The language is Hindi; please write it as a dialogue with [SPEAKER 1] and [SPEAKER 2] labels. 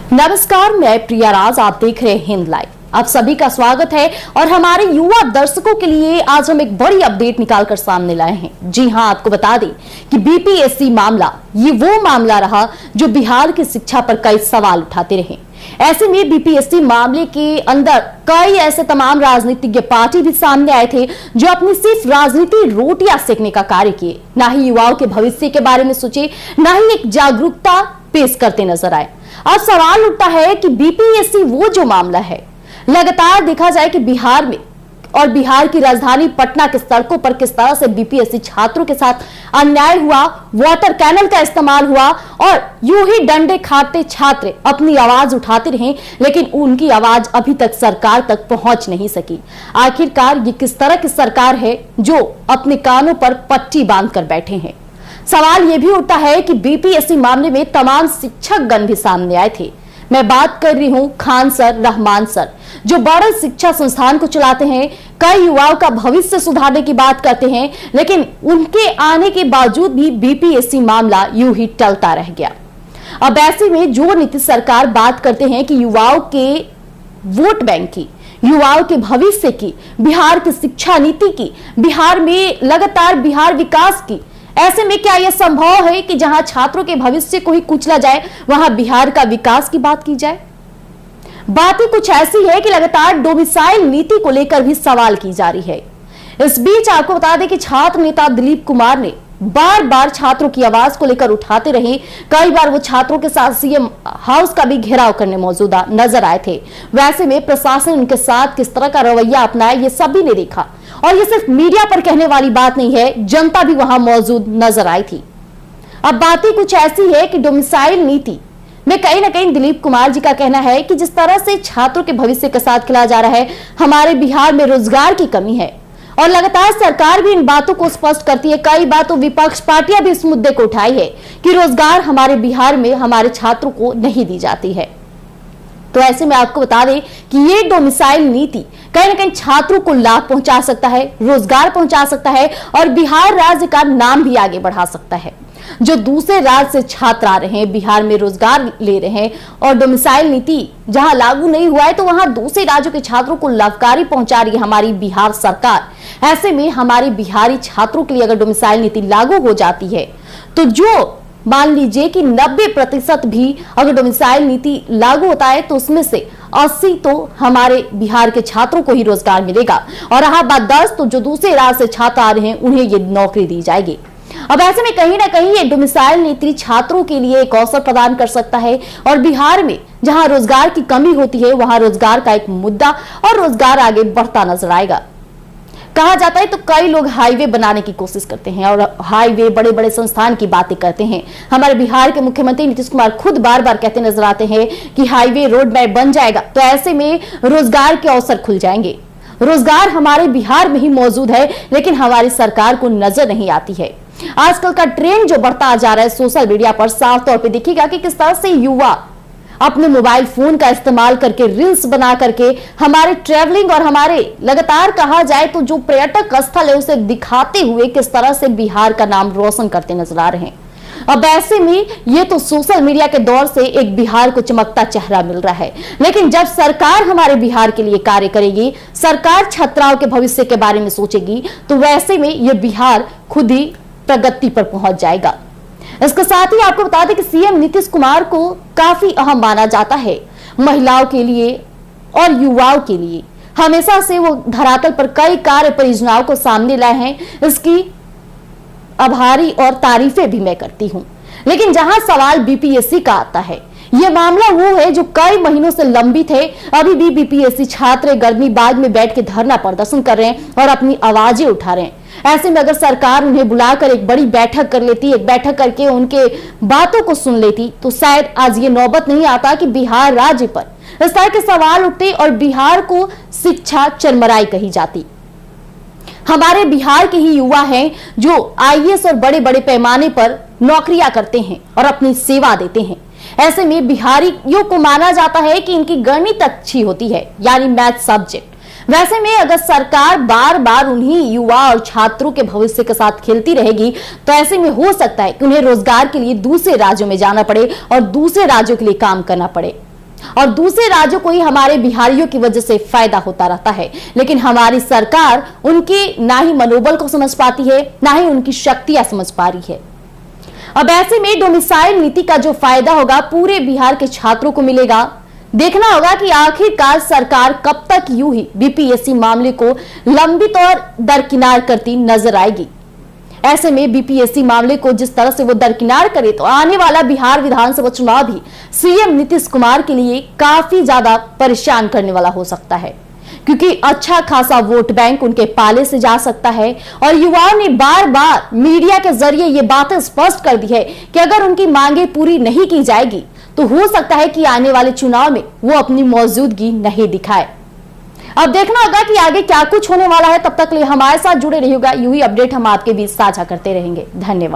[SPEAKER 1] नमस्कार, मैं प्रिया राज, आप देख रहे हैं हिंद लाइव। आप सभी का स्वागत है और हमारे युवा दर्शकों के लिए आज हम एक बड़ी अपडेट निकालकर सामने लाए हैं। जी हां, आपको बता दें कि बीपीएससी मामला ये वो मामला रहा जो बिहार की शिक्षा पर कई सवाल उठाते रहे। ऐसे में बीपीएससी मामले के अंदर कई ऐसे तमाम राजनीतिज्ञ पार्टी भी सामने आए थे जो अपनी सिर्फ राजनीति रोटियां सेकने का कार्य किए, ना ही युवाओं के भविष्य के बारे में सोचे, ना ही एक जागरूकता पेश करते नजर आए। अब सवाल उठता है कि बीपीएससी वो जो मामला है, लगातार देखा जाए कि बिहार में और बिहार की राजधानी पटना के सड़कों पर किस तरह से बीपीएससी छात्रों के साथ अन्याय हुआ, वाटर कैनल का इस्तेमाल हुआ और यूं ही डंडे खाते छात्र अपनी आवाज उठाते रहे, लेकिन उनकी आवाज अभी तक सरकार तक पहुंच नहीं सकी। आखिरकार ये किस तरह की सरकार है जो अपने कानों पर पट्टी बांधकर बैठे हैं। सवाल यह भी उठता है कि बीपीएससी मामले में तमाम शिक्षकगण भी सामने आए थे। मैं बात कर रही हूं खान सर, रहमान सर, जो बड़े शिक्षा संस्थान को चलाते हैं, कई युवाओं का भविष्य सुधारने की बात करते हैं, लेकिन उनके आने के बावजूद भी बीपीएससी मामला यूं ही टलता रह गया। अब ऐसे में जो नीतीश सरकार बात करते हैं कि युवाओं के वोट बैंक की, युवाओं के भविष्य की, बिहार की शिक्षा नीति की, बिहार में लगातार बिहार विकास की, ऐसे में क्या यह संभव है कि जहां छात्रों के भविष्य को ही कुचला जाए, वहां बिहार का विकास की बात की जाए? बात ही कुछ ऐसी है कि लगातार डोमिसाइल नीति को लेकर भी सवाल की जा रही है। इस बीच आपको बता दें कि छात्र नेता दिलीप कुमार ने बार बार छात्रों की आवाज को लेकर उठाते रहे। कई बार वो छात्रों के साथ सीएम हाउस का भी घेराव करने मौजूदा नजर आए थे। वैसे में प्रशासन उनके साथ किस तरह का रवैया अपनाया, ये सभी ने देखा और ये सिर्फ मीडिया पर कहने वाली बात नहीं है, जनता भी वहां मौजूद नजर आई थी। अब बात ही कुछ ऐसी है कि डोमिसाइल नीति में कहीं ना कहीं दिलीप कुमार जी का कहना है कि जिस तरह से छात्रों के भविष्य के साथ खेला जा रहा है, हमारे बिहार में रोजगार की कमी है और लगातार सरकार भी इन बातों को स्पष्ट करती है। कई बार तो विपक्ष पार्टियां भी इस मुद्दे को उठाई है कि रोजगार हमारे बिहार में हमारे छात्रों को नहीं दी जाती है। तो ऐसे में आपको बता दें कि ये डोमिसाइल नीति कहीं ना कहीं छात्रों को लाभ पहुंचा सकता है, रोजगार पहुंचा सकता है और बिहार राज्य का नाम भी आगे बढ़ा सकता है। जो दूसरे राज्य से छात्र आ रहे हैं, बिहार में रोजगार ले रहे हैं और डोमिसाइल नीति जहां लागू नहीं हुआ है, तो वहां दूसरे राज्यों के छात्रों को लाभकारी पहुंचा रही है हमारी बिहार सरकार। ऐसे में हमारे बिहारी छात्रों के लिए अगर डोमिसाइल नीति लागू हो जाती है, तो जो मान लीजिए कि 90% भी अगर डोमिसाइल नीति लागू होता है, तो उसमें से 80 तो हमारे बिहार के छात्रों को ही रोजगार मिलेगा और रहा बात 10, तो जो दूसरे राज्य से छात्र आ रहे हैं उन्हें ये नौकरी दी जाएगी। अब ऐसे में कहीं ना कहीं ये डोमिसाइल नीति छात्रों के लिए एक अवसर प्रदान कर सकता है और बिहार में जहां रोजगार की कमी होती है, वहां रोजगार का एक मुद्दा और रोजगार आगे बढ़ता नजर आएगा। कहा जाता है तो कई लोग हाईवे बनाने की कोशिश करते हैं और हाईवे, बड़े बड़े संस्थान की बातें करते हैं। हमारे बिहार के मुख्यमंत्री नीतीश कुमार खुद बार बार कहते नजर आते हैं कि हाईवे, रोड मैप बन जाएगा तो ऐसे में रोजगार के अवसर खुल जाएंगे। रोजगार हमारे बिहार में ही मौजूद है, लेकिन हमारी सरकार को नजर नहीं आती है। आजकल का ट्रेंड जो बढ़ता जा रहा है सोशल मीडिया पर, साफ तौर पर देखिएगा कि किस तरह से युवा अपने मोबाइल फोन का इस्तेमाल करके, रील्स बना करके हमारे ट्रैवलिंग और हमारे लगातार कहा जाए तो जो पर्यटक स्थल है उसे दिखाते हुए किस तरह से बिहार का नाम रोशन करते नजर आ रहे हैं। अब ऐसे में ये तो सोशल मीडिया के दौर से एक बिहार को चमकता चेहरा मिल रहा है, लेकिन जब सरकार हमारे बिहार के लिए कार्य करेगी, सरकार छात्राओं के भविष्य के बारे में सोचेगी, तो वैसे में ये बिहार खुद ही प्रगति पर पहुंच जाएगा। इसके साथ ही आपको बता दें कि सीएम नीतीश कुमार को काफी अहम माना जाता है महिलाओं के लिए और युवाओं के लिए। हमेशा से वो धरातल पर कई कार्य परियोजनाओं को सामने लाए हैं, इसकी आभारी और तारीफें भी मैं करती हूं। लेकिन जहां सवाल बीपीएससी का आता है, यह मामला वो है जो कई महीनों से लंबित है। अभी भी बीपीएससी छात्र गर्मी बाग में बैठ के धरना प्रदर्शन कर रहे हैं और अपनी आवाजें उठा रहे हैं। ऐसे में अगर सरकार उन्हें बुलाकर एक बड़ी बैठक कर लेती, एक बैठक करके उनके बातों को सुन लेती, तो शायद आज ये नौबत नहीं आता कि बिहार राज्य पर इस तरह के सवाल उठते और बिहार को शिक्षा चरमराई कही जाती। हमारे बिहार के ही युवा हैं जो आईएएस और बड़े बड़े पैमाने पर नौकरियां करते हैं और अपनी सेवा देते हैं। ऐसे में बिहारियों को माना जाता है कि इनकी गणित अच्छी होती है, यानी मैथ सब्जेक्ट। वैसे में अगर सरकार बार बार उन्हीं युवा और छात्रों के भविष्य के साथ खेलती रहेगी, तो ऐसे में हो सकता है कि उन्हें रोजगार के लिए दूसरे राज्यों में जाना पड़े और दूसरे राज्यों के लिए काम करना पड़े। और दूसरे राज्यों को ही हमारे बिहारियों की वजह से फायदा होता रहता है। लेकिन हमारी सरकार उनकी ना ही मनोबल को समझ पाती है, ना ही उनकी शक्तियां समझ पा रही है। अब ऐसे में डोमिसाइल नीति का जो फायदा होगा पूरे बिहार के छात्रों को मिलेगा। देखना होगा कि आखिरकार सरकार कब तक यूं ही बीपीएससी मामले को लंबित और दरकिनार करती नजर आएगी। ऐसे में बीपीएससी मामले को जिस तरह से वो दरकिनार करे तो आने वाला बिहार विधानसभा चुनाव भी सीएम नीतीश कुमार के लिए काफी ज्यादा परेशान करने वाला हो सकता है, क्योंकि अच्छा खासा वोट बैंक उनके पाले से जा सकता है। और युवाओं ने बार बार मीडिया के जरिए ये बातें स्पष्ट कर दी है कि अगर उनकी मांगे पूरी नहीं की जाएगी तो हो सकता है कि आने वाले चुनाव में वो अपनी मौजूदगी नहीं दिखाए। अब देखना होगा कि आगे क्या कुछ होने वाला है। तब तक लिए हमारे साथ जुड़े रहिएगा, यूं ही अपडेट हम आपके बीच साझा करते रहेंगे। धन्यवाद।